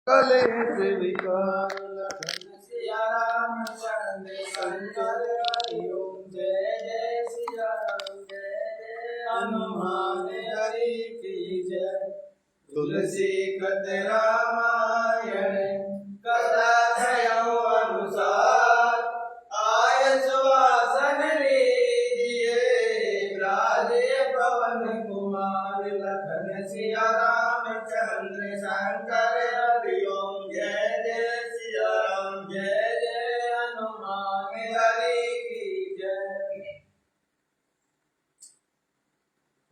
कलेश विकार सिया रामचंद्र शंकर हरि ओम जय जय सिया राम जय जय हनुमान हरि की जय। तुलसी कृत रामायण कथा धयो अनुसार आय सुवासन लीजिए राजे पवन कुमार लखन सिया रामचंद्र शंकर हरि ओम जय जय सिया राम जय जय हनुमान हरि की जय।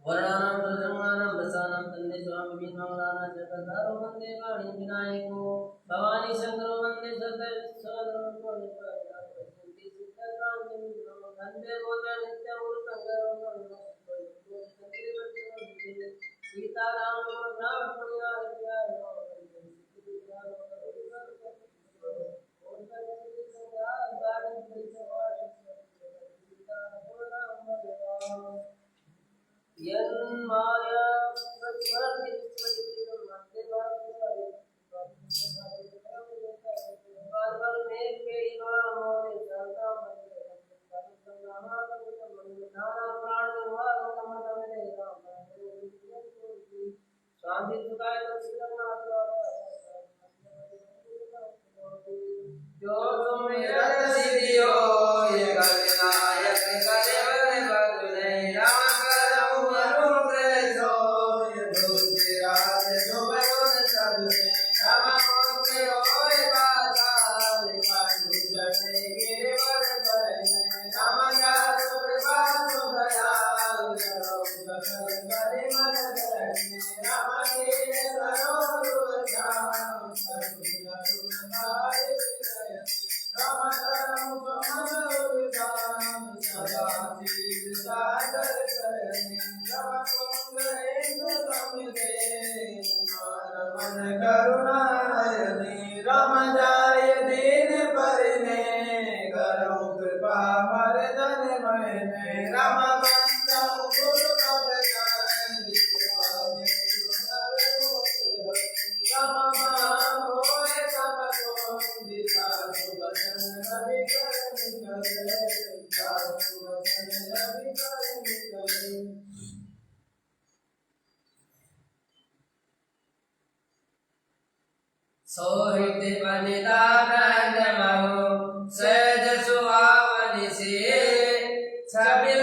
वराणां प्रजन्मानां रसानां तन्ने स्वामी विमलानां जगद्धारो वन्दे वाणी विनायको भवानी शंकरो वन्दे सदैव वन्दे गोत्र नित्यं सीताराम राम यन्माया जो तुम मेरा सिद्धियो ये गणनायक करे बदले राम करम अनुग्रह जो ये दूसरे राज जो बगुन सब राम मोक्ष होए पाताल पांडु जने गिरे वर बरने राम जात कृपा सुदयाल करो सकल करे मन धरने राम के सरोवर ध्यान सतगुरु सुनाए राम करम समनुदान सदा तीर सागर करने राम कुंदरेंद्र समिते मन करुणायनि राम जाय दीन परने करो कृपा मर्दन मने राम बंदम गुरु पद सोहिते बनिता ब्रह्मो सहज सुहावनि से छबिल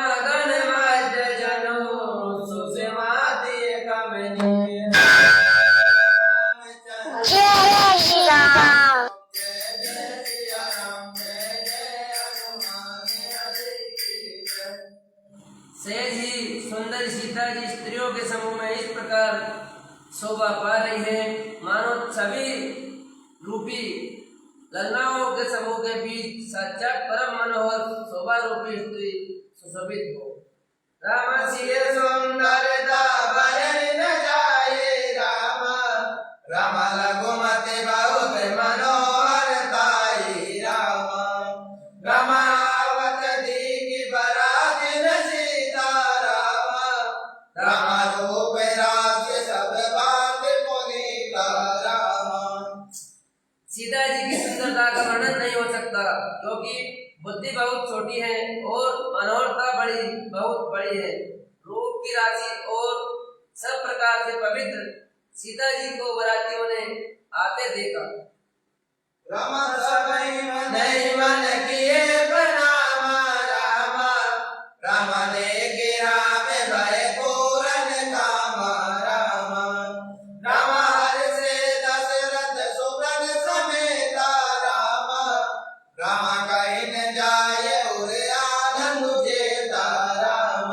मगन मध्य जनो सुषमाति कमनीय सुंदर सीता जी स्त्रियों के समूह में इस प्रकार शोभा पा रही है मानो सभी रूपी ललनाओं के समूह के बीच साक्षात परम मनोहर शोभा रूपी स्त्री सुशोभित हो। राम सिय सुंदरता बरन न जाए राम राम लघुमति बहुत मनोहर ताई राम रामावत दीकी बरात न सीता राम राम रूप राज सब बात पुनीता राम। सीता जी की सुंदरता का वर्णन नहीं हो सकता क्योंकि बुद्धि बहुत छोटी है और मनोहरता बहुत बड़ी है। रूप की राशि और सब प्रकार से पवित्र सीता जी को बरातियों ने आते देखा। राम नहीं मन किए प्रणाम राम राम ने गिरा में भय पूरन काम राम राम हर से दशरथ सुगन समेता राम राम कहीं न जाए उरे आनंद जेता राम।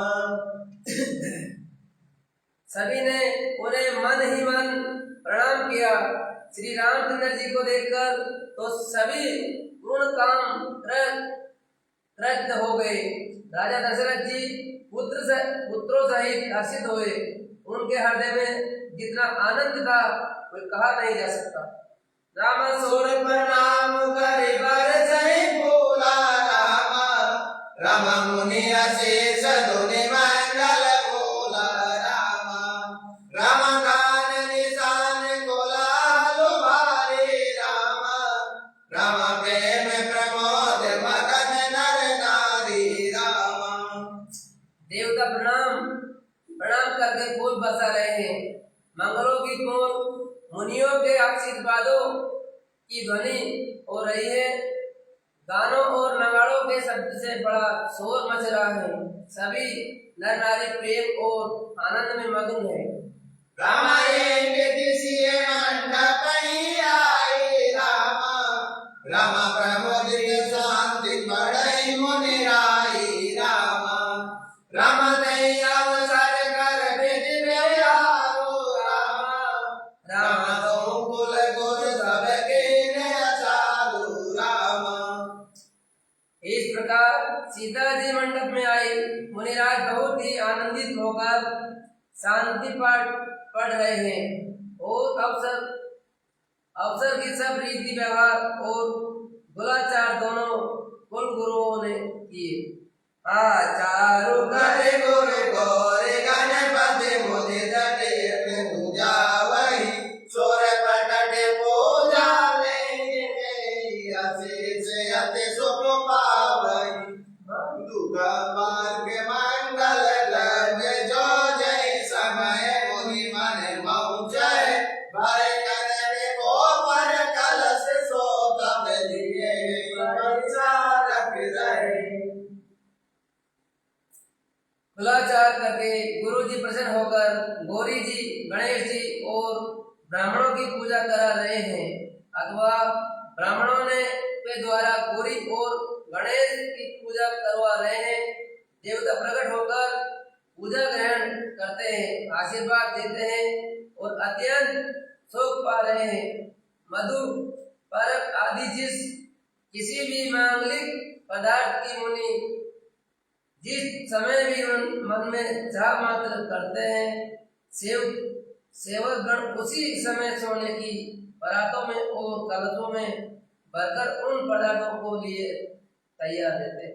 सभी ने उन्हें मन ही मन प्रणाम किया। श्री रामचंद्र जी को देखकर तो सभी पूर्ण काम रद्द हो गए। राजा दशरथ जी पुत्रों सहित हर्षित हुए। उनके हृदय में जितना आनंद था कोई कहा नहीं जा सकता। राम सोर प्रणाम करे बर सही बोला राम राम मुनि अशेष धुनि मंगल बोला राम राम गान निशान कोलालो मुनियों के आशीर्वादों की ध्वनि हो रही है। गानों और नगाड़ों के शब्द से बड़ा शोर मच रहा है। सभी नर नारी प्रेम और आनंद में मग्न है। रामायण के दिशिए मंडप ही आई रामा, रामा प्रमोदित शांति पढ़ई मुनि राई रामा, रामा दई अवसर कर विधि व्यवहारो रामा, रामा तो कुल गुरु सब कीने अचारू रामा। इस प्रकार सीता जी मंडप में आई। मुनिराज बहुत ही आनंदित होकर शांति पाठ पढ़ रहे हैं और अवसर की सब रीति व्यवहार और गुलाचार दोनों कुल गुरुओं ने किए। आचारु करे गुरु गोरे गणपति मुनि जटे पूजा वही सोर पटटे पूजा लेंगे आशीष अति सुख पावई दुख मार्ग मंगल लगे जो जय समय मुनि मन मौजय भाई करने को पर कलश सो तब दिए रख रहे। कुलाचार करके गुरु जी प्रसन्न होकर गौरी जी, गणेश जी और ब्राह्मणों की पूजा करा रहे हैं। अथवा ब्राह्मणों ने के द्वारा गौरी और गणेश की पूजा करवा रहे हैं। देवता प्रकट होकर पूजा ग्रहण करते हैं, आशीर्वाद देते हैं और अत्यंत सुख पा रहे हैं। मधु परक आदि जिस किसी भी मांगलिक पदार्थ की मुनि जिस समय भी उन मन में चाह मात्र करते हैं, सेवक गण उसी समय सोने की परातों में और कलशों में भरकर उन पदार्थों को लिए तैयार रहते हैं।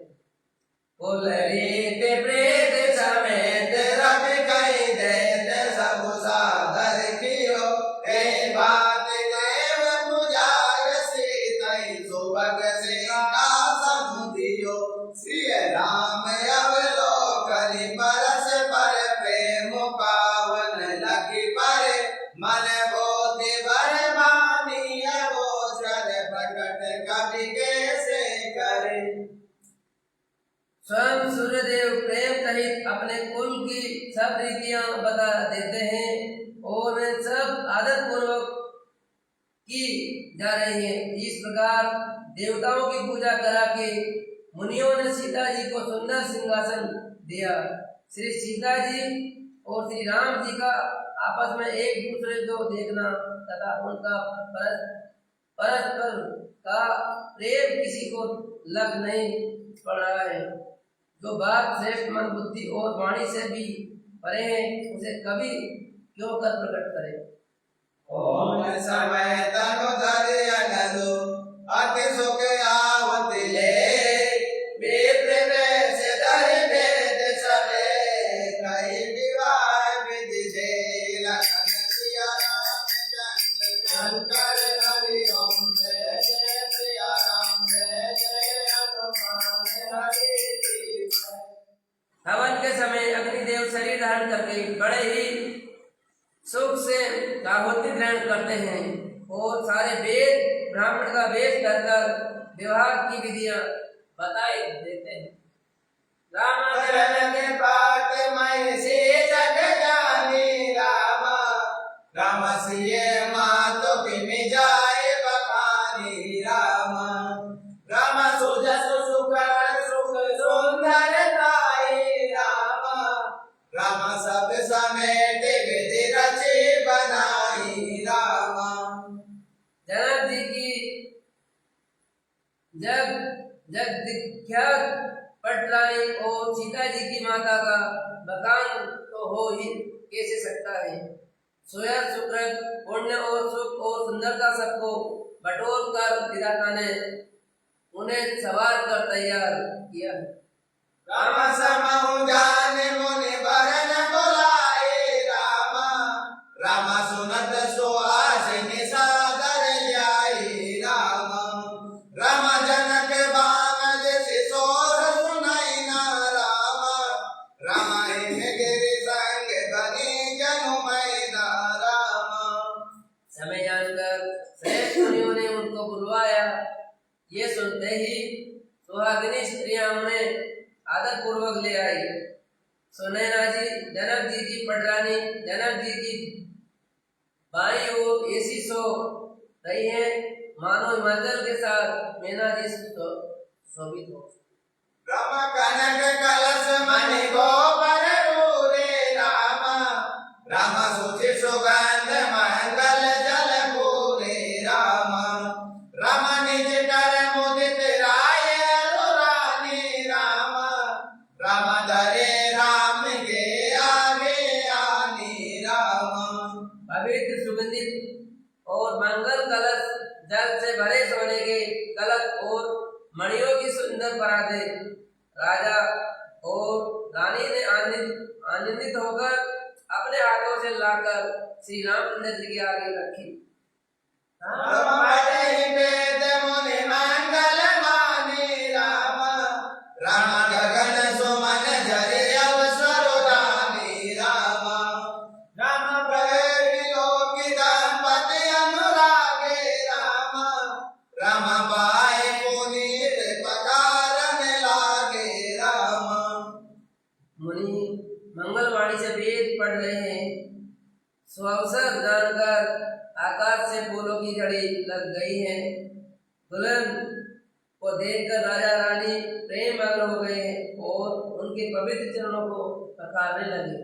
प्रेत समेत रब कई देत सब सादर कियो ए बात देव पुजार सीतई सुभग सिंहासन दियो श्री राम अवलोकन परस पर प्रेम पावन लखी पर मन बोधि वर मानिय गोचर प्रकट कवि कैसे करे। स्वयं सूर्यदेव प्रेम सहित अपने कुल की सब रीतियां बता देते हैं और वे सब आदर पूर्वक की जा रही है। इस प्रकार देवताओं की पूजा करा के मुनियों ने सीता जी को सुंदर सिंहासन दिया। श्री सीता जी और श्री राम जी का आपस में एक दूसरे को देखना तथा उनका परस्पर का प्रेम किसी को लग नहीं पड़ रहा है। जो बात श्रेष्ठ मन बुद्धि और वाणी से भी परे है, उसे कभी क्यों कर प्रकट करे। ओम समय तनु धरि अनदु अति सुख आवति ले विप्र वेश धरि वेद चले कई विवाह विधि से लखन सिया रामचंद्र शंकर हरि ओम जय जय सिया राम जय जय हनुमान हरि। हवन के समय अग्निदेव शरीर धारण करके बड़े ही सुख से आहुति ग्रहण करते हैं और सारे वेद ब्राह्मण का वेश करकर विवाह की विधियां बताई देते हैं। राम के पाठ मय से जग जानी रामा, राम सिए मातो किमि जाए बखानी रामा, राम सुजस सुकर सुख सुंदर ताई रामा, राम सब समेट विधि रचे बनाई रामा। जनक जी की जगविख्यात पटरानी और सीता जी की माता का बखान तो हो ही कैसे सकता है। सुयस सुकृत पुण्य और सुख और सुंदरता सबको बटोर कर विधाता ने उन्हें सवार कर तैयार किया। राम समहु जान मुनि बरन बुलाए रामा, राम सुनत सुहासिनी सादर जाई रामा, राम जनक बान सोर सुनाई ना रामा, राम हिमगिरि संग बनी जनुमय ना रामा। समय जानकर श्रेष्ठ मुनियों ने उनको बुलवाया। ये सुनते ही सुहागिनी स्त्रियां उन्हें आदर पूर्वक ले आई। सुनैना जी जनक जी की पटरानी जनक जी की बाई ओर ऐसी सो रही है मानो हिमाचल के साथ मैना जी शोभित हो। राम कनक कलश मणि गोबर पूरे राम राम सुचि सुगंध मंगल जल पूरे राम राम निज कर मुदित राय रानी राम राम धरे राम के आगे आनी राम। पवित्र सुगंधित और मंगल कलश जल से भरे सोने के कलश और मणियों की सुंदर पराते राजा और रानी ने आनंदित होकर अपने हाथों से लाकर श्री रामचंद्र जी के आगे रखी। वेद मुनि मंगल मानी राम राम गगन सुमन झरे अवसर रानी राम राम लोक दंपति अनुरागे राम राम बाई पुनीत पकारन लागे राम। मुनि मंगलवाणी से वेद पढ़ रहे हैं। सुअवसर जानकर आकाश से फूलों की झड़ी लग गई है। दुल्हन को देखकर राजा रानी प्रेम मग्न हो गए और उनके पवित्र चरणों को पखारने लगे।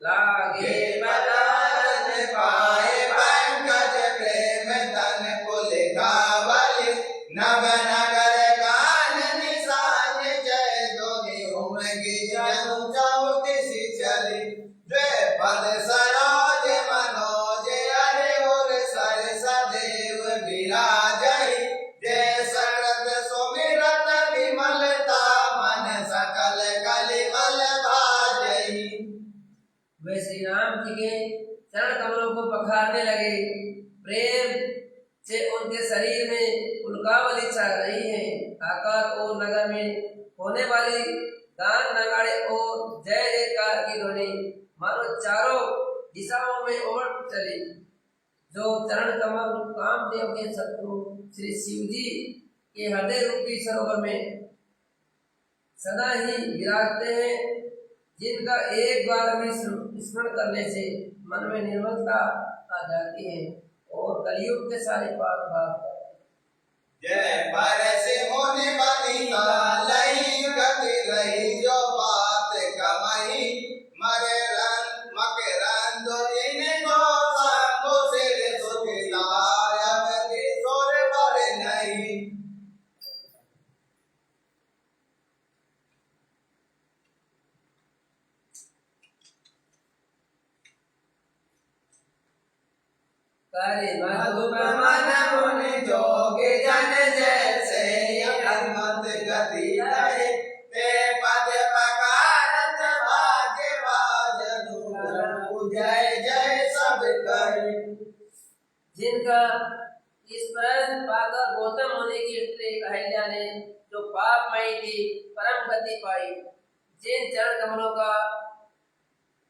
लागे बदान पाए पंकज प्रेम तन कुल गावली नव नगर गान निशान जय दोनि उमगी जनु चौतीसी चली जय पद सरोज मनोज अरे और सर सदैव विराजहि जय शरद सुमिरत विमलता मन सकल कलिमल भाजहि। वे श्री राम जी के चरण कमलों को पखारने लगे। प्रेम से उनके शरीर में उल्कावली छा रही है। आकाश और नगर में होने वाली गान नगाड़े और जय जयकार की ध्वनि मानो चारों दिशाओं में उमड़ चली। जो चरण कमल कामदेव के शत्रु श्री शिव जी के हृदय रूपी सरोवर में सदा ही विराजते हैं, जिनका एक बार भी स्मरण करने से मन में निर्मलता आ जाती है और कलयुग के सारे पाप भाग जय परसे मुनि बनिता लई गति रही जो बात कमही मरे रन मकरंद जिनको संगो सिर सुखिलाय अवधि सोर पर नहीं। करे मधुप मन मुनि जोगी जन जैसे हनुमत गति रहे ते पद पकारत भाग्य बाजनु जय जय सब कहे। जिनका स्मरण पाकर गौतम मुनि की स्त्री अहिल्या ने जो पापमयी थी परम गति पाई। जिन चरण कमलों का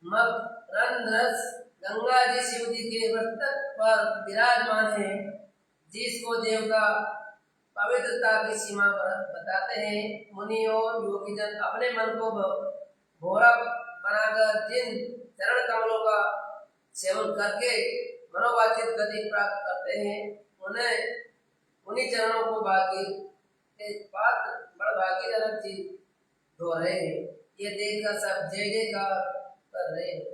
मकरंद रस गंगा जी शिव जी के मस्तक पर विराजमान है, जिसको देवता पवित्रता की सीमा पर बताते हैं। मुनि और योगीजन अपने मन को भोरा बनाकर जिन चरण कमलों का सेवन करके मनोवांछित गति प्राप्त करते हैं, उन्हें उन्हीं चरणों को भाग्य के पात्र बड़भाग्यजनक जी धो रहे हैं। ये देखकर सब जय जयकार कर रहे हैं।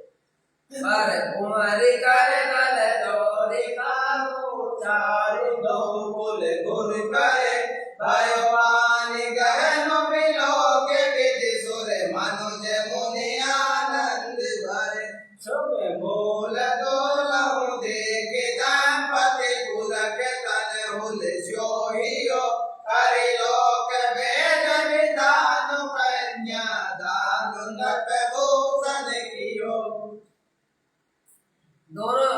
पर कुमारी कर गल तोरी कारू चारि दो कुल गुर करे भगवान गहन बिलोक विधि सुर मनुज मुनि आनंद भरे शुभ मूल दोलहु देख दंपति पुलक तन हुल स्योहियो हरि लोक वेद विधान कन्या दान नट भूषण कियो। दोनों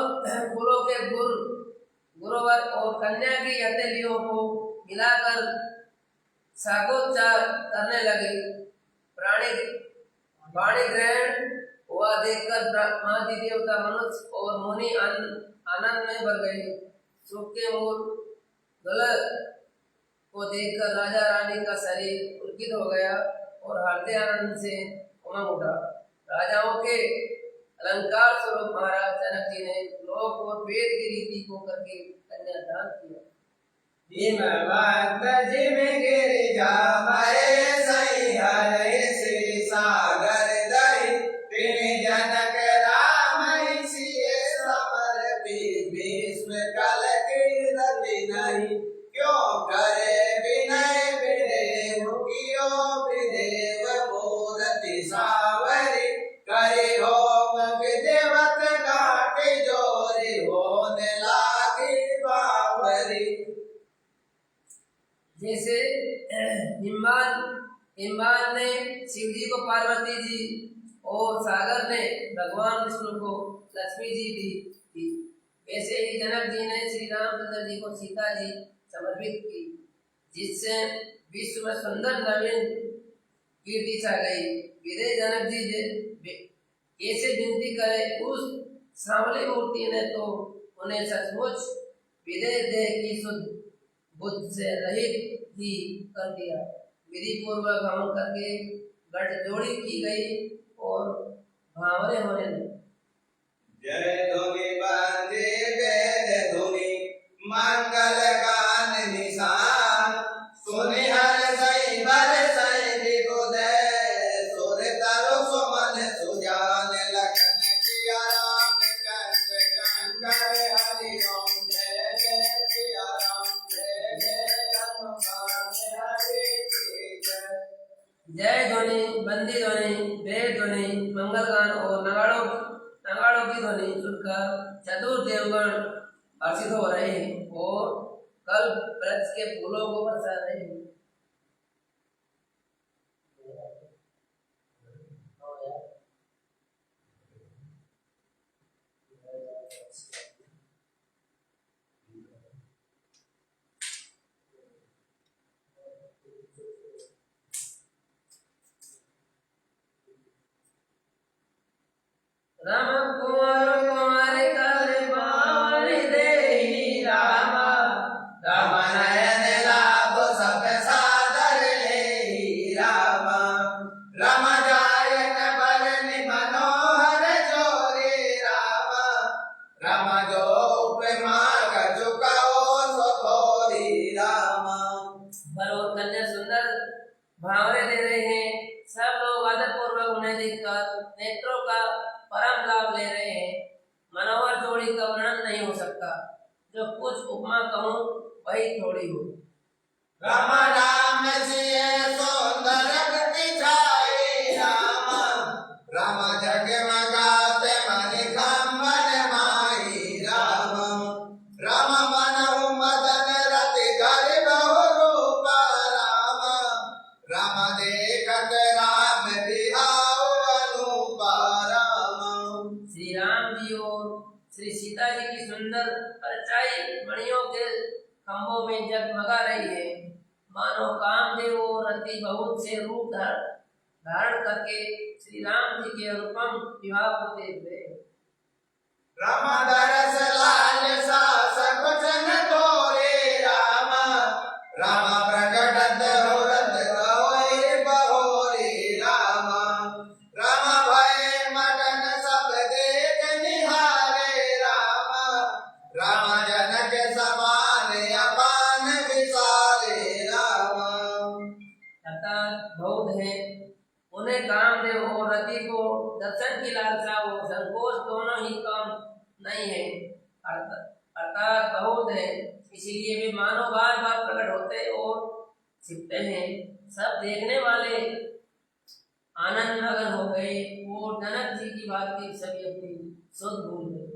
कुलों के गुरुवर और कन्या की हथेलियों को मिलाकर शाखोच्चार करने लगे। वाणी ग्रहण हुआ देखकर ब्रह्मादि देवता मनुष्य और मुनि आनंद में भर गए। सूखे मूल गलत को देखकर राजा रानी का शरीर पुलकित हो गया और हृदय आनंद से उमंग उठा। राजाओं के अलंकार स्वरूप महाराज जनक जी ने लोक और वेद की रीति को करके कन्यादान किया। हिमवंत जिम गिरिजा भय सही हरे श्री सागर दहि तिनि जनक राम सिए समर्पी विश्व कल कीर्ति नहीं क्यों करे विनय विदेव कियो विदेव मूर्ति सावरी करे होम विदेवत घाट जोरी होने लागी बावरी। जैसे हिमवान ने शिव जी को पार्वती जी और सागर ने भगवान विष्णु को लक्ष्मी जी दी थी, वैसे ही जनक जी ने श्री रामचंद्र जी को सीता जी समर्पित की, जिससे विश्व में सुंदर नवीन कीर्ति छा गई। विदय जनक जी कैसे विनती करे उस सांवली मूर्ति ने तो उन्हें सचमुच विदय देह की शुद्ध बुद्ध से रहित ही कर दिया। विधि पूर्वक हवन करके गठजोड़ी की गई और भावरे होने लगे। जय धुनि बंदे वेद धुनि मंगल गान निशान सुनि हर सई बर सई दिगुदय सुर तरु सुमन सुजान लखन सिया राम चंद्र कंकर हरि ओम जय जय सिया राम जय जय हनुमान हरि जय। जय ध्वनि, बंदी ध्वनि, वेद ध्वनि, मंगलगान और नगाड़ों की ध्वनि सुनकर चतुर देवगण हर्षित हो रहे हैं और कल्प वृक्ष के फूलों को बरसा रहे हैं। राम कुंवर कुंवारी करे बावरी देहि रामा राम नयन लाभ सब सादर लेहि रामा राम जायन बरनि मनोहर जोरे रामा राम जो उपमा कचुकाओ सफोरी रामा। वर और कन्या सुंदर भावरे दे रहे हैं। सब लोग आदर पूर्वक उन्हें देखकर नेत्रों का परम लाभ ले रहे हैं। मनोहर जोड़ी का वर्णन नहीं हो सकता, जो कुछ उपमा कहूँ वही थोड़ी हो। राम राम सिए सुंदर गति छाई रामा राम जगमगात मन खम्बन माही रामा राम मनहु मदन रति घर बहु रूप रामा राम देखत राम बिहाऊ अनूप रामा। श्री राम जी और श्री सीता जी की सुंदर परछाई मणियों के खंभों में जगमगा रही है, मानो कामदेव और रति बहुत से रूप धारण करके श्री राम जी के अनुपम विवाह को देख रहे हैं। राम दरस लाल सास कुछ न तोरे रामा राम प्रगटत होरत गवै बहोरी रामा राम भय मगन सब देख निहारे रामा राम जनक समान अपान विसारे रामा। अर्थात बहुत है, उन्हें कामदेव और रति को दर्शन की लालसा और संकोच दोनों ही कम नहीं है। अर्थात बहुत है, इसीलिए वे मानो बार बार प्रकट होते और छिपते हैं। सब देखने वाले आनंद मगन हो गए और जनक जी की बात की सभी अपनी सुध भूल गए।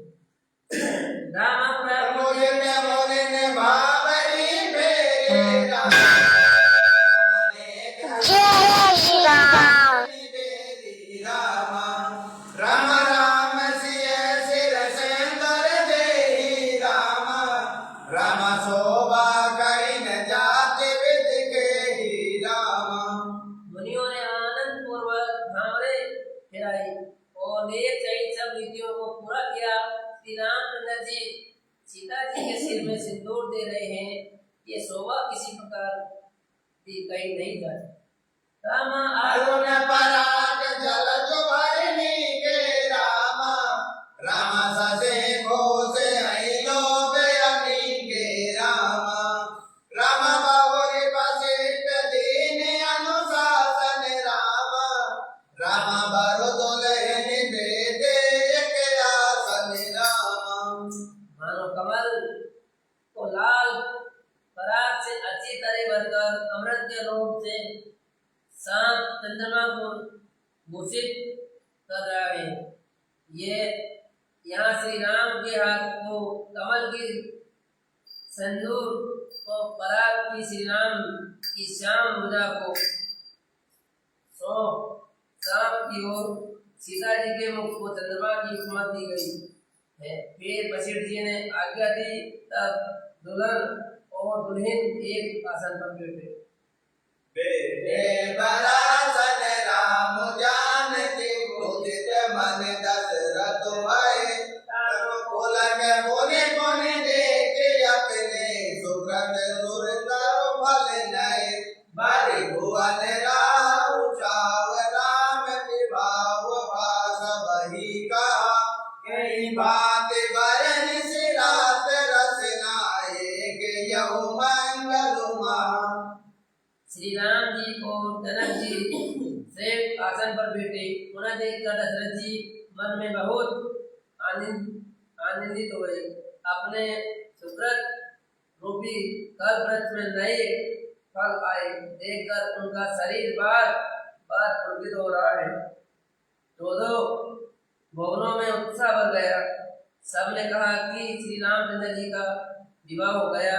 राम प्रभु मोरे भावरी मेरे राम राम राम सिए सिर सेंदर देहि रामा राम शोभा कहीं न जाति विद के ही रामा। मुनियों ने आनंद पूर्वक भावरे फिराई और नेक सहित सब विधियों को पूरा किया। श्री रामचंद्र जी सीता जी के सिर में सिंदूर दे रहे हैं, ये शोभा किसी प्रकार की कहीं नहीं जाती। रामा अरुण पराग जल जो भरनी के रामा, रामा ससे घोष आई लोग अमी के रामा, रामा बाबुरी वशिष्ठ दीन अनुशासन रामा, रामा बरु दुल्हन दे दे एक आसन रामा। मानो कमल को लाल पराग से अच्छी तरह भरकर अमृत के रूप से सांप चंद्रमा को भूषित कर रहा है। ये यहाँ श्री राम के हाथ को कमल की संदूर को पराग की श्री राम की श्याम भुजा को सांप की ओर सीता जी के मुख को चंद्रमा की उपमा दी गई है। फिर वशिष्ठ जी ने आज्ञा दी, तब दुल्हन और दुल्हन एक आसन पर बैठे। बेटे बरासन राम जानकी मुदित मन दशरथ भय, तब पुलक पुनि पुनि देखे अपने सुकृत सुरतर फल नय, बड़ि भुवन राहु चाव राम विभाव भास बही कहा, कई बात बरन सिरात रसनायक यहु मंगल महा। श्री राम जी और जनक जी श्रेष्ठ आसन पर बैठे। उन्हें देखकर दशरथ जी मन में बहुत आनंदित हुए। अपने सुकृत रूपी कल वृक्ष में नए फल आए देखकर उनका शरीर बार बार पुलकित हो रहा है। दोनों भवनों में उत्साह बढ़ गया। सबने कहा कि श्री रामचंद्र जी का विवाह हो गया।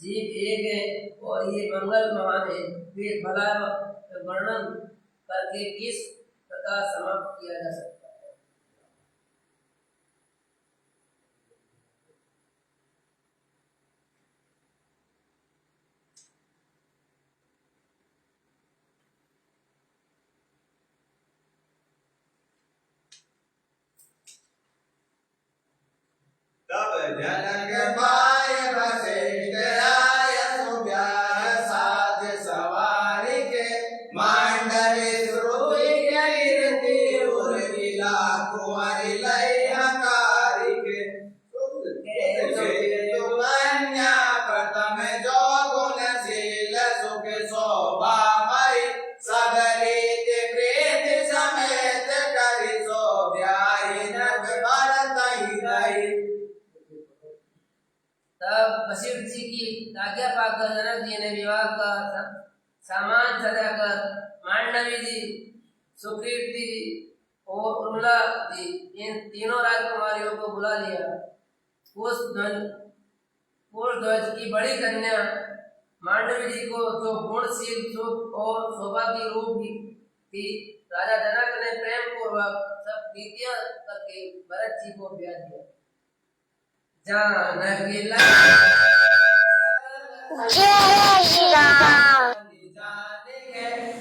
जीव एक है और ये मंगल महान है। वे भला वर्णन करके किस प्रकार समाप्त किया जा सकता है। तब जनक पाय वशिष्ठ आय सुव्याह साज सवारी के, मांडवी सुरुई कीर्ति उर्मिला कुंवरी लय हकारी के, कन्या प्रथम जो गुणशील सुख शोभामयी, सब रीति प्रीति समेत करि शोभ्याहि नभ भरतहि रही। तब वशिष्ठ जी की आज्ञा पाकर जनक जी ने विवाह का सामान सजाकर मांडवी जी, सुकीर्ति और उर्मिला जी इन तीनों राजकुमारियों को बुला लिया। कुशध्वज की बड़ी कन्या मांडवी जी को जो गुणशील सुख और शोभा की रूप थी, राजा जनक ने प्रेम पूर्वक सब प्रीतियां करके भरत जी को ब्याह दिया। जानकी जय श्री राम।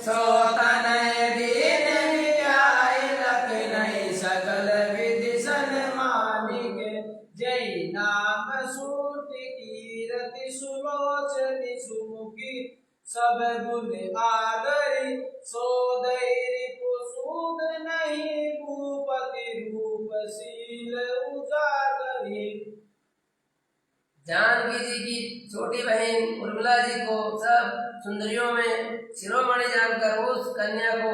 सोतनय दीन मिटाई लखनई सकल विधि सन्मानिके, जय नाम सूर्ति कीरति सुलोचनि सुमुखी, सब गुण आगरी सोदैरि पुसूद नहीं, भूपति रूपशील उजागरी। जानकी जी की छोटी बहन उर्मिला जी को सब सुंदरियों में शिरोमणि जानकर उस कन्या को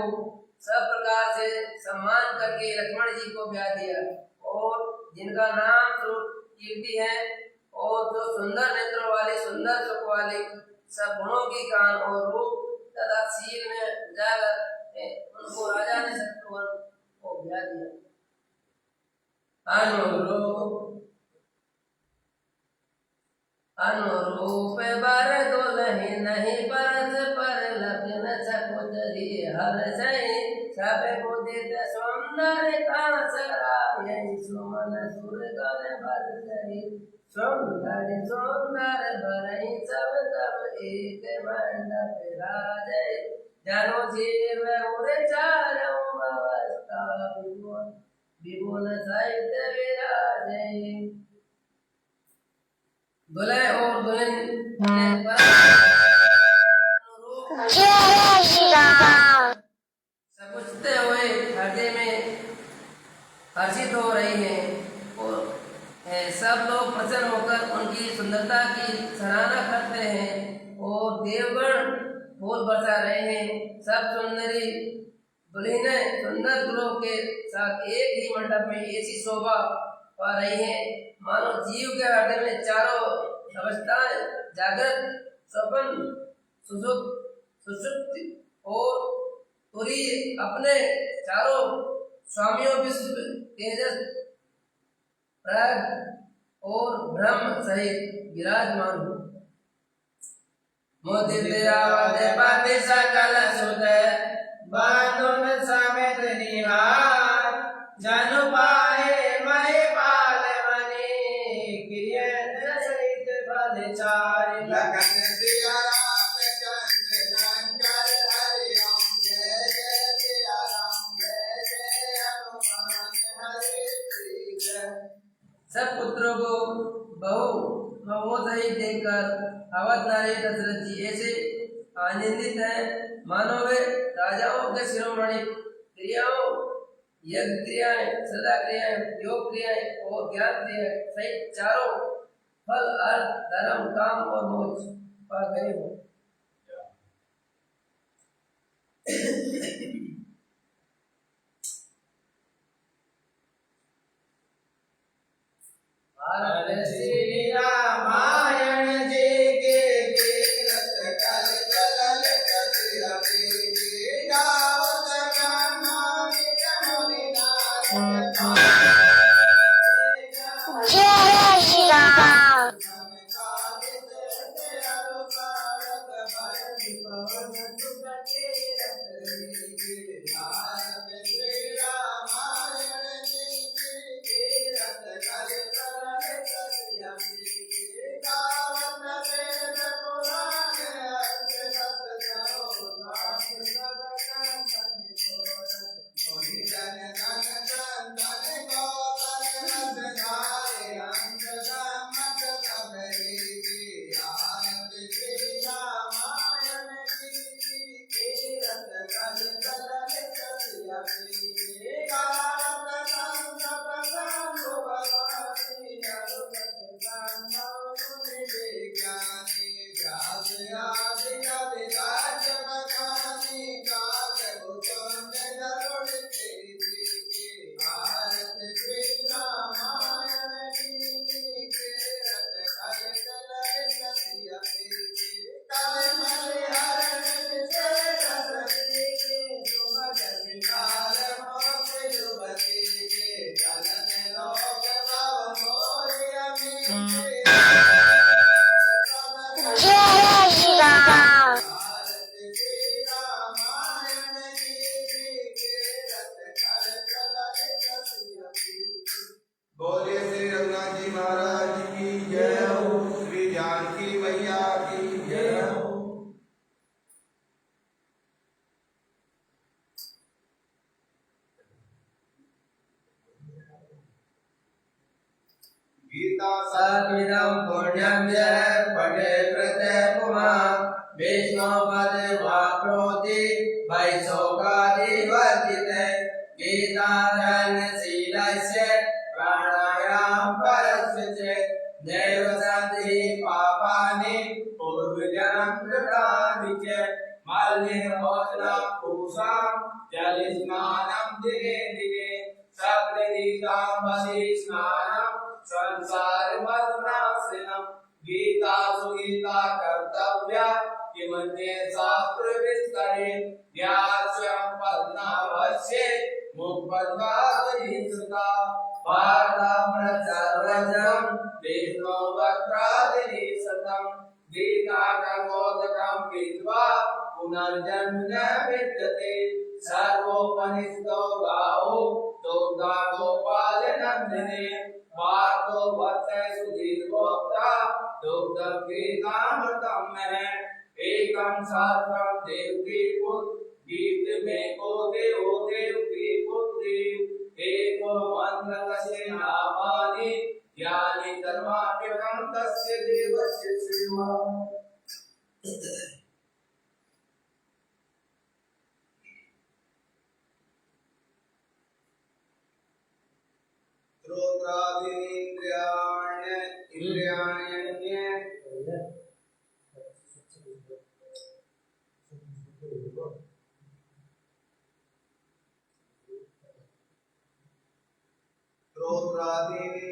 सब प्रकार से सम्मान करके लक्ष्मण जी को ब्याह दिया, और जिनका नाम कीर्ति है और जो सुंदर नेत्रों वाली, सुंदर सुख वाली, सब गुणों की कान और रूप तथा शील में उजागर है, उनको राजा ने शत्रुघ्न को ब्याह दिया। अनुरूप बर दुल्ही नहीं परस पर लग्न सकुचरी, हर सही सब मुदित सुंदर कांसराय, सुमन सुरगन बरसरी, सुंदर सुंदर बरई सब सब एक मंडप राजय, जनु जीव उर चारों अवस्था विपुल साहित्य विराजय। दुल्हे और दुल्हन ने जय श्री राम। समझते हुए हृदय में हर्षित हो रही हैं और सब लोग प्रसन्न होकर उनकी सुंदरता की सराहना करते हैं और देवगण फूल बरसा रहे हैं। सब सुंदरी दुल्हनें सुंदर दुल्हों के साथ एक ही मंडप में ऐसी शोभा पा रही हैं मानो जीव के हृदय में चारों अवस्थाएं जागृत, स्वप्न, सुषुप्ति और तुरीय अपने चारों स्वामियों विश्व, तेजस, प्रज्ञ और ब्रह्म सहित विराजमान हो। मोदितयावते पाति सकल सुत बांधुन समेत निहार जनु पाए मय पाल मनी गिरियन सहित बलचारि लगन सिया राम चंद्र शंकर हरि ओम जय जय सिया राम जय जय हनुमान हरि श्री। सब पुत्रों को बहुओं सहित देखकर अवध नारी दशरथ जी ऐसे आनंदित हैं मानो वे राजाओं के शिरोमणि क्रियाओं, यज्ञ क्रियाएं, सदा क्रियाएं, योग क्रियाएं और ज्ञान क्रियाएं सहित चारों फल, अर्थ, धर्म, काम और मोक्ष पा गए हो। श्री रामायण जी के तीरथ कल चलल कति गावत ब्रह्मादिक मुनि नारद जय श्री राम। जय श्री राम। बोलिए श्री रघुनाथ जी महाराज की जय हो, श्री जानकी मैया की जय हो। गीता सर्विदं पुण्यं यः पठेत् प्रत्येक पुमान् वैष्णवपदे वाप्नोति वैशोकादिवर्जिते। गीताध्ययनशीलस्य प्राणायाम परस्य च नैव सन्ति पापानि पूर्वजन्म कृतानि च। मलिनभोजनं पूषां जलस्नानं दिने दिने सप्ततीर्थां स्नानं संसार मरणाश्रिनम्। गीता सुगीता कर्तव्या किमन्ये शास्त्र विस्तरे न्यास्यं पद्मावश्ये मुपद्मादीसुता भारतं सर्वजं विष्णु वक्रादिशतं। गीता कर्मोदकं पीत्वा पुनर्जन्म न विद्यते। सर्वोपनिषदो गावो दुग्धा गोपाल नंदने वार्तो वत्सै सुधीर्भोक्ता दुग्धं गीतामृतं है। एकं सहस्रं देवकी पुत्र गीत में को देव की पुत्री। एको मंत्र कस्य नामानि ज्ञानी कर्माभ्यहं तस्य देवस्य सेवा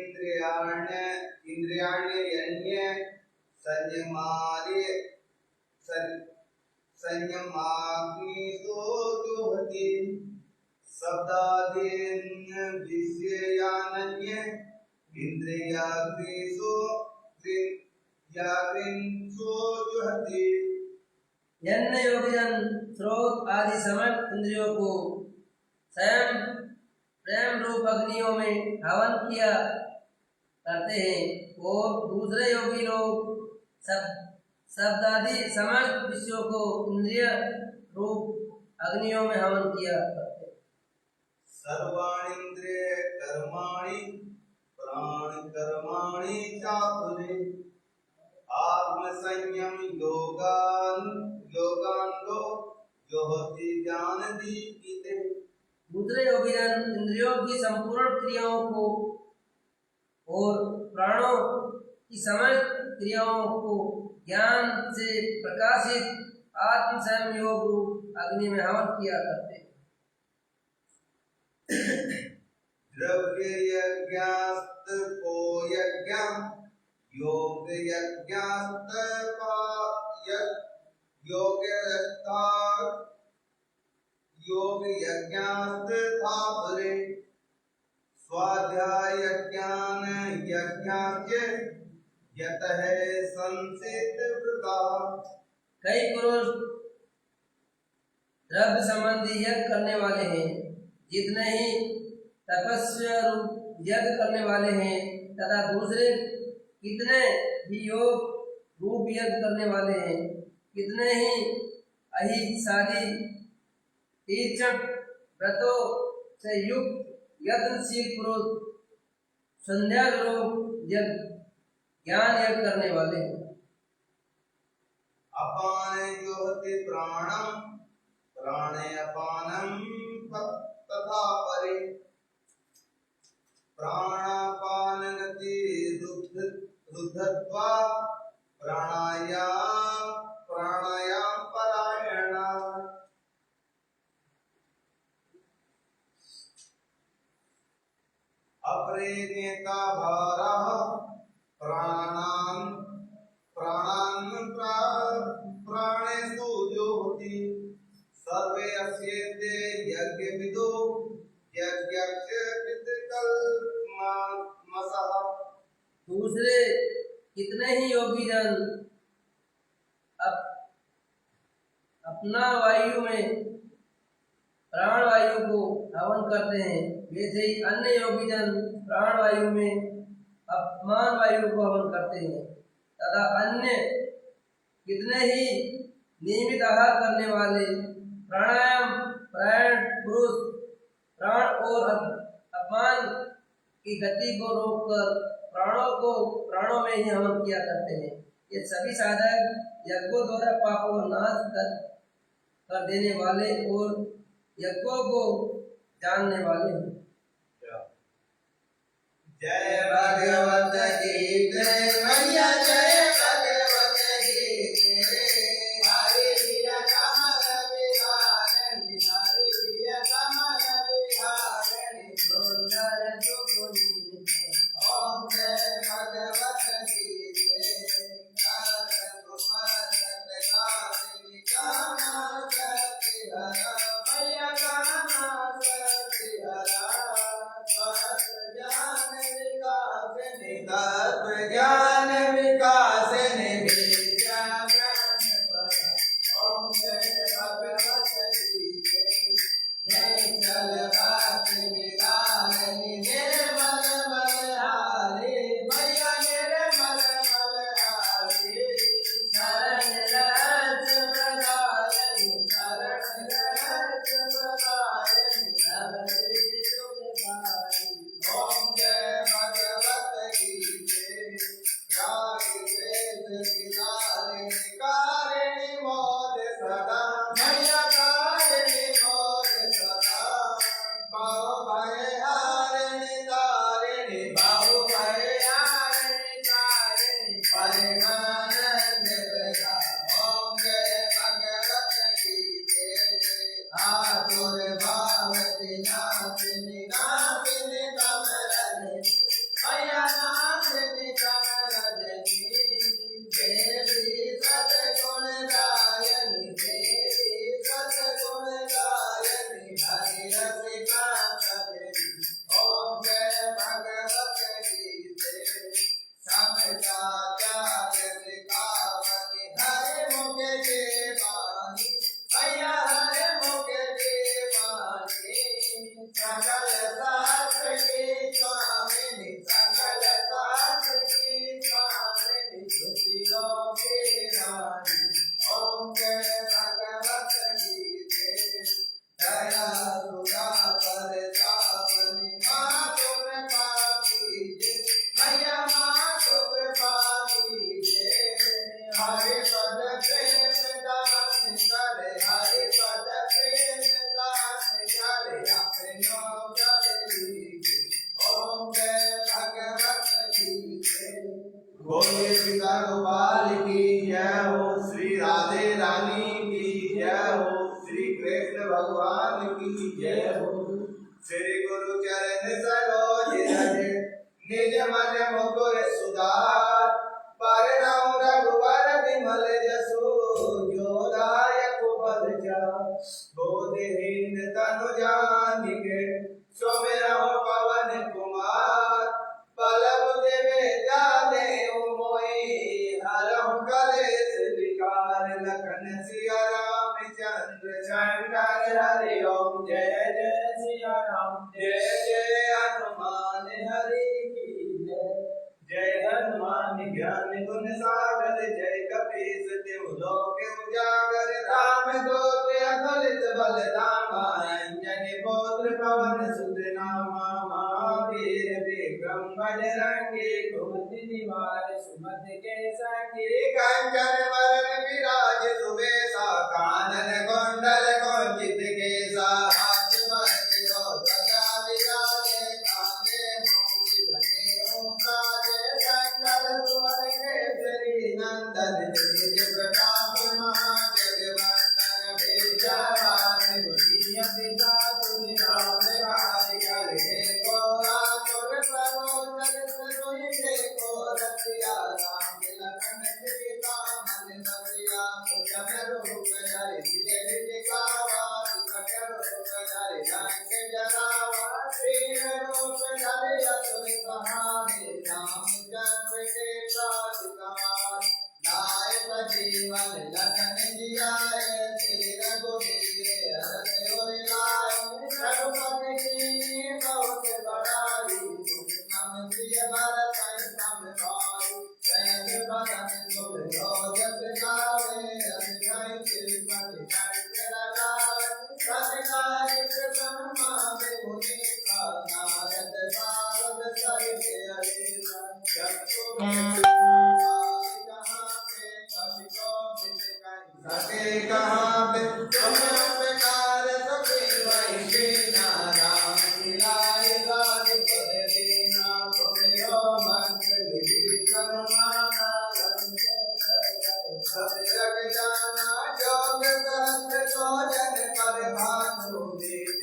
श्रोत्रादीन्द्रियाण्यन्ये इंद्रियाण्यन्ये संयमाग्निषु जुह्वति शब्दादीन् विषयानन्ये इंद्रियाग्निषु जुह्वति। अन्य योगीजन स्रोत आदि समस्त इंद्रियों को स्वयं प्रेम रूप अग्नियों में हवन किया करते हैं और दूसरे योगी लोग शब्दादि समस्त विषयों को इंद्रिय रूप अग्नियों में हवन किया करते हैं। सर्वाणींद्रिय कर्माणि प्राण कर्माणि चातुरे आत्म संयम योगान्तो योहति ज्ञान दीपिते। दूसरे योगीजन इंद्रियों की संपूर्ण क्रियाओं को और प्राणों की समस्त क्रियाओं को ज्ञान से प्रकाशित आत्म संयम योग रूप अग्नि में हवन किया करते हैं। द्रव्य यज्ञास्त को यज्ञ योग यज्ञास्त योग यज्ञास्त थापरे स्वाध्याय यज्ञान यज्ञाच्य यतः संसित वृता। कई पुरुष द्रव्य संबंधी यज्ञ करने वाले हैं, जितने ही तपस्या रूप यज्ञ करने वाले हैं तथा दूसरे कितने ही योग रूप यज्ञ करने वाले हैं, कितने ही अहिंसादी तीक्ष्ण व्रतों से युक्त यत्नशील पुरुष संध्या रूप यज्ञ ज्ञान यज्ञ करने वाले हैं। अपान योहति प्राणम प्राणे अपानम तथा परे प्राणापान गति रुद्धत्वा प्राणायाम परायणा। अपरे नेता भारः प्राणेषु जुह्वति सर्वे अस्येते यज्ञविदो यज्ञस्य पितृकल्मषः। दूसरे कितने ही योगी जन अपना वायु में प्राण वायु को हवन करते हैं, वैसे ही अन्य योगी जन प्राण वायु में अपमान वायु को हवन करते हैं तथा अन्य कितने ही नियमित आहार करने वाले प्राणायाम प्राण पुरुष प्राण और अपमान की गति को रोककर प्राणों में ही हवन किया करते हैं। ये सभी साधक यज्ञों द्वारा पापों को नाश कर देने वाले और यज्ञों को जानने वाले हैं। जय भगवत गीते मैया जय भगवत गीते हरि प्रिय कमल विहारिणी हरि प्रिय कमल विहारिणी सुंदर सुपुनी। ओम जय भगवत गीते मैया ज्ञान कारिणी मोद सदा मैया कारिणी मोद सदा बाहु भय हारिणी तारिणी बाहु भय हारिणी तारिणी परमानंद प्रदा ओम जय भगवत की जय आतुर भावती नाथिनी नाथिनी कमलनी मैया नाथिनी कमलनी देवी सतगुणदायिनी देवी सतगुणदायिनी हरिरसिका सदेवी ओम जय भगवत की जय समता त्याग सिखावनी हरि मुख के वाणी मैया हरि मुख के वाणी सकल शास्त्र की स्वामिनी सकल शास्त्र की स्वामिनी खुशियों की रानी ओम जय भगवत की जय दया दुरा पर तावनी माँ तुम पापी मैया माँ तुम पापी हरि पद प्रेम दान करे हरि पद प्रेम दान करे अपनो करे ओम जय भगवत की जय बोले पिता गोपाल की जय हो श्री राधे रानी की जय हो श्री कृष्ण भगवान की जय हो श्री गुरु चरण सरोज रज निज मन मुकुर सुधार पर राम रघुवर विमल जसु जो दायक पद जा बोधहीन तनु जानिके सोमेरा पवन कुमार बल बुद्धि विद्या देहु मोहि हरहु कलेश विकार लखन सिया रामचंद्र शंकर हरि ओम जय जय सिया राम जय जय हनुमान हरि की जय जय हनुमान ज्ञान गुण सागर जय कपीस तिहु लोक उजागर राम दूत अतुलित बल धामा अंजनी पुत्र पवन सुत नामा महावीर विक्रम बजरंगी कुमति निवार सुमति के संगी कंचन वरण विराज सुबेसा कानन कुंडल कुंचित केसा हाथ वज्र ध्वजा विराजे कांधे मूंज जनेऊ साजे शंकर सुवन केसरी नंदन तेज प्रताप महाजगवंदन विद्यावान गुणी पिता तुझ राम राज कर हे को रातुर प्रभु जगत सोई देखो रतिया राम लखन सीता मन बसिया जन रूप धरि विजय दिखावा विकट रूप धरि लंक जरावा श्री रूप धरि असुर सहारे रामचंद्र के साथ सवार नायक जीवन लखन जियाए श्री रघुवीर हरष उर लाए रघुपति की बहुत बड़ाई तुम नम प्रिय भरत सम भाई जय भगत तुम रोजस गावे अभिनय श्रीमति कंठ लगावे सत्कार्य ब्रह्मा विभूति नारद सारद सहित हरिषा जब सके कहाँ पे तुम उपकार सके वही नारायण मिलाए राज पद दीना तुम्हें मंत्र विधि कर्माना सब जग जाना जोग सहस्त्र सोजन पर भानु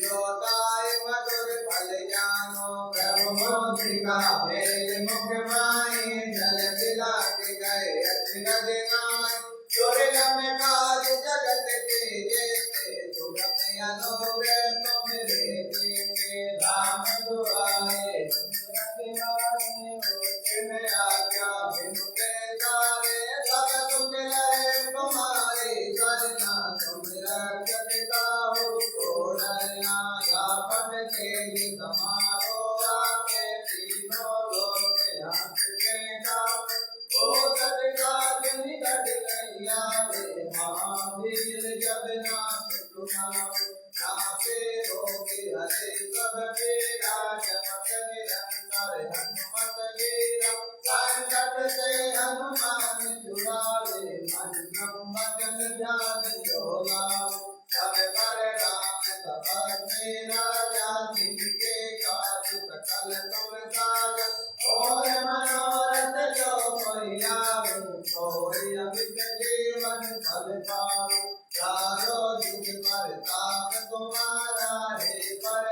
जोताय मधुर फल जानो प्रभु मोद्रिका मेरे मुख माए जल दिला के गए अजगद नाय चोर में काज जगत के जेते तुम अनुग्रह तुम रे राम दुआरे रखवारे होते में आज्ञा बिनु के तारे सब दुख रहे तुम्हारे करना तुम रक्षक काहू को डरना यापन के समारो आके तीनों लोग हाथ के काम ओ सतकाज निकट नैया रे महावीर जब नाथ तुम्हारे नाथे रोगी हरे सब पीरा जपत निरंतर हनुमत वीरा संकट से हनुमान छुड़ा अन्नम वचन ध्यान जोला सब पर राम तपस्वी राजा जिनके काज सकल तुम साज और मनोरथ जो कोई आवे कोई अमित जीवन फल पावे चारों जुग पर ताप तुम्हारा है पर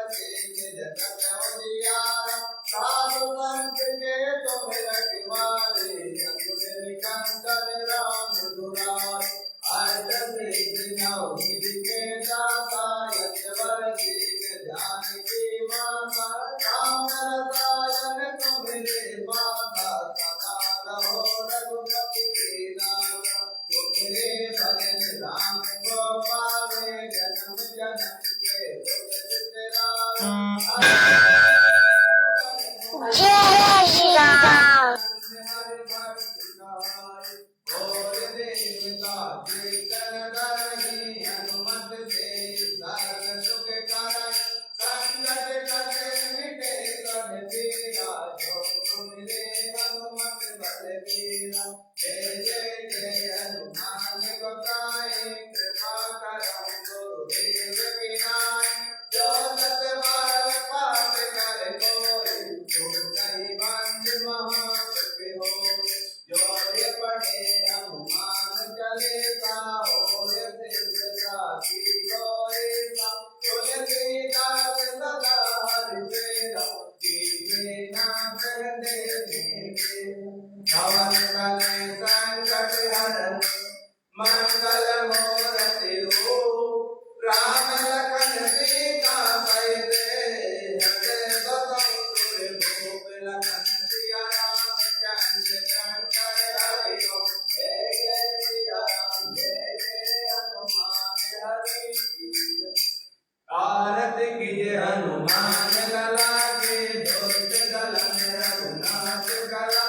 जगत उजियारा साधु संत के तुम रखवारे असुर निकंदन राम दुलारे अर्थ सिद्धिनौ निधि के दाता यशवर दीन जानकी माता राम रसायन तुम्हारे माता सदा रहो रघुपति के नाथा तुम्हारे भजन राम को पावे जन्म जन्म के दुख राम जय श्री राम। और देवता कीर्तन करनी हनुमत से सर्व सुख करन संकट कटे मिटे सब पीरा जो तुमरे हनुमत बल पीरा जय जय जय हनुमान गोसाई कृपा करहु गुरुदेव की नाई जो सत बार पाठ कर कोई जो कहीं बंद महासुख होय जो ये पढ़े हनुमान चालीसा होय सिद्धता की गोरीसा तुलसीदास सदा हरिचेरा कीजे नाथ देखे पवन तनय संकट हरन मंगल मूर्ति रूप राम लखन सीता सहित हृदय बसहु सुर भूप लखन सिया रामचंद्र शंकर हरि ओम जय जय सिया राम जय जय हनुमान हरि आरती कीजिए हनुमान लला के दुष्ट दलन रघुनाथ कला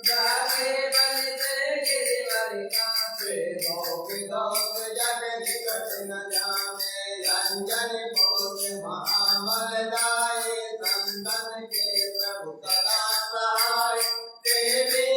जाके बलि से गिरिवर कांपे धोखे धोख जग निकट न जाने अंजन कोट महाबल दाये संतन के प्रभु सदा सहाय तेरे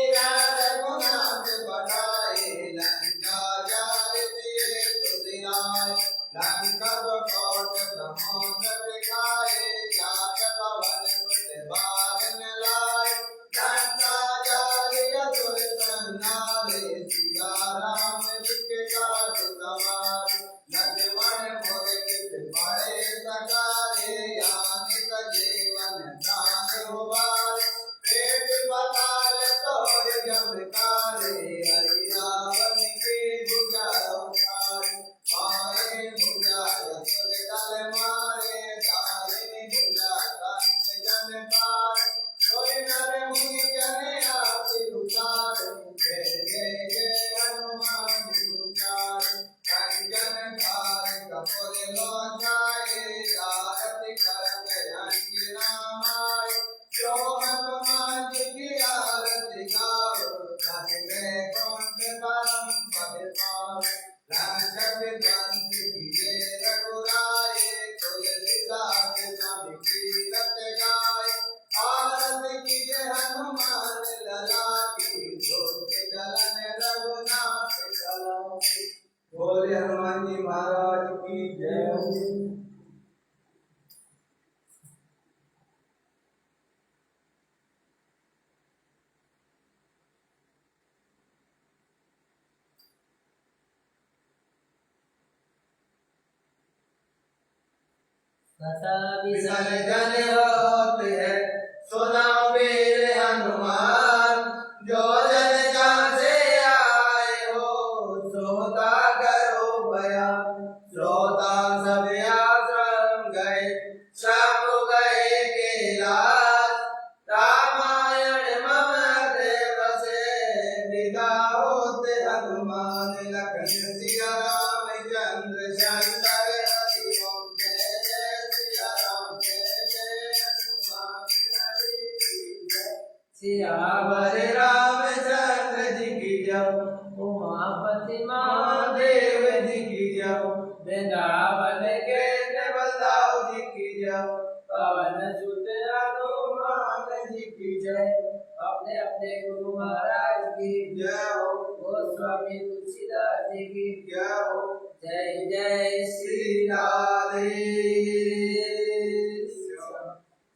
रघुनाथ बढ़ाए लंका जाल दिए तुझियाए लंका कोट ब्रह्मों दिखाए जात पवन कुट बारन लाए लंका जाल असुर संहारे सिया राम जिसके काज सवारे लक्ष्मण मोरे किस बड़े सकारे यानि सजीवन प्राण उबारे पेट पताल तोड़ जमकारे हरि रावण के भुजा उखारे पाए भुजा असुर दल मारे तारे भुजा कंस जन पार कोई नर मुनि जन आति उतारे जय जय जय हनुमान उचारे कंचन थार कपूर लोचाए आरती करत जानकी नामाय जो हनुमान जी की आरती गाओ धन में कौन परम पद पावे लंका विध्वंस किए रघुराए तुलसीदास स्वामी की रत गाय आरती कीजिए हनुमान लला की दुष्ट दलन रघुनाथ कला की बोले हनुमान जी महाराज की जय। विसर्जन होते हैं सुना वीर हनुमान जो जन जहाँ से आए हो श्रोता करो बयान श्रोता सब आश्रम गए सब गए कैलाश रामायण मम बसे विदा होते हनुमान लखन सिया रामचंद्र शंकर हरि ओम जय जय सिया राम जय जय हनुमान हरि जय सियावर रामचंद्र जी की जय उमापति महादेव जी की जय वृंदावन के बलदाव जी की जय पवन सुत हनुमान जी की जय अपने अपने गुरु महाराज की जय हो वो स्वामी तुलसीदास जी की जय हो। जय जय श्री राधे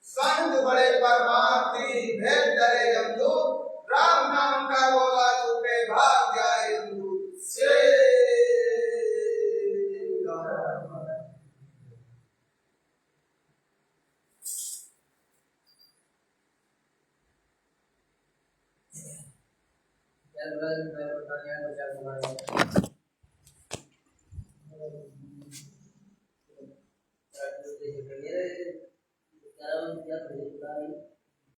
संत बड़े परमार्थी भेद डरे यमदूत राम नाम का बोला छूटे भाग जाए यमदूत श्री राम। Cara